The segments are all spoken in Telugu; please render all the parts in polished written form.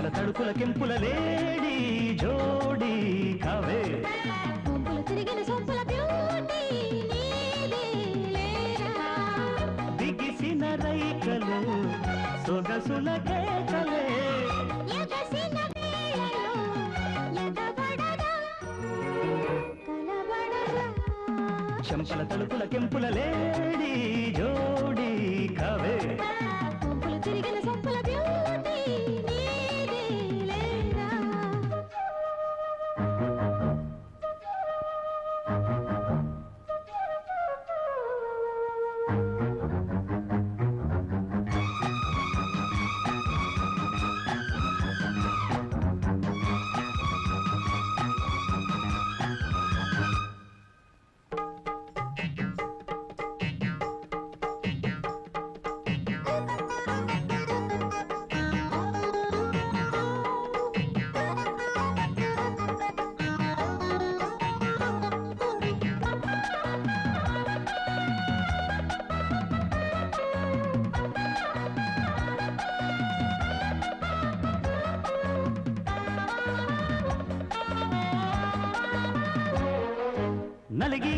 చంపల తడుకుల కెంపుల లేడీ జోడీ కావే కొంపులు తిరిగిన సొంపుల బ్యూటీ బిగిసిన రైకలు సొగసుల కేకలే ఎగసిన వేళలో ఎగబడగా కలబడగా చంపల తడుకుల కెంపుల లేడీ జోడీ కావే కొంపులు తిరిగిన సొంపుల బ్యూటీ నలిగి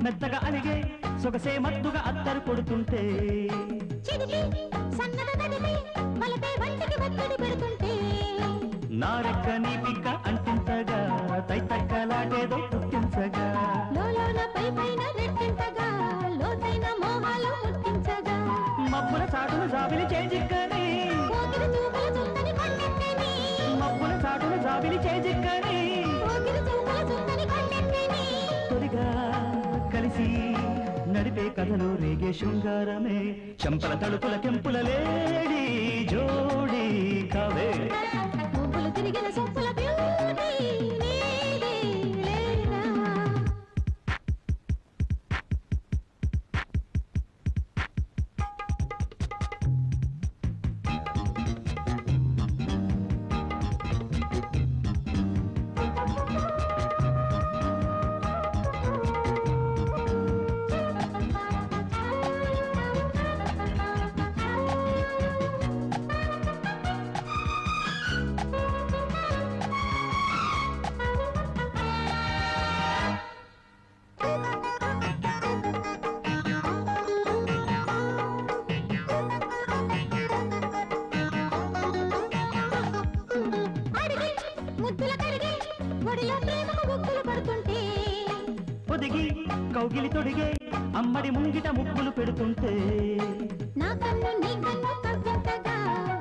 మెత్తగా అలిగే సొగసే మత్తుగా అత్తరు కొడుతుంటే చిదికి సన్నద నదిని మలపే వంటికి ఒత్తిడి పెడుతుంటే నారెక్క నీ పిక్క అంటించగా తైతక్కలాటేదో పుట్టించగా లోలోన పై పైన నెట్టింతగా లోతైన మోహాలు ముట్టించగా మబ్బుల చాటును జాబిలి చేజిక్కని పోగిరి చూపుల చుందని కొండెత్తని మబ్బుల చాటును జాబిలి చేజిక్కని పోగిరి చూపుల చుందని కొండెత్తని తొలిగా కలిసి నడిపే కథలు రేగే శృంగారమే చంపల తడుపుల కెంపుల లేడీ జోడీ కావే కొంపులు తిరిగిన సొంపుల బ్యూటీ నీదే లేరా ముద్దుల కడిగి ఒడిలో ప్రేమకు బొక్కులు పడుతుంటే పొదిగి కౌగిలి తొడిగే అమ్మడి ముంగిట ముగ్గులు పెడుతుంటే నా కన్ను నీ కన్ను కవ్వింతగా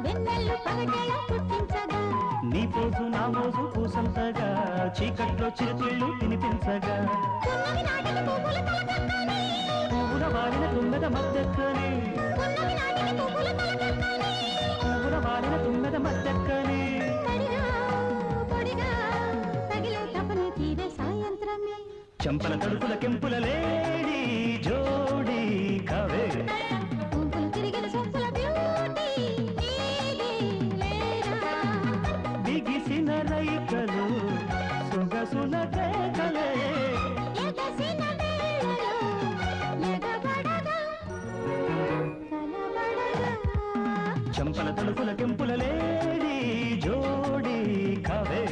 వెన్నెల్లు పగటేలా పుట్టించగా నీ పోసు నా మోసు పూసంతగా చీకట్లో చిరుతిళ్ళు తినిపించగా పున్నమి నాటికి పువ్వుల తలకక్కని పువ్వుల వారిన తుమ్మెద మద్దెక్కని పున్నమి నాటికి పువ్వుల తలకక్కని పువ్వుల వారిన తుమ్మెద మద్దెక్కని తడిగా పొడిగా తగిలే తపని తీరే సాయంత్రమే చంపల తడుపుల కెంపుల లేడీ జోడీ కావే కొంపులు తిరిగిన సొంపుల బ్యూటీ నీదే లేరా బిగిసిన రైకలు సొగసుల కేకలే ఎగసిన వేళలో ఎగబడగా కలబడగా చంపల తడుపుల కెంపుల లేడీ జోడీ కావే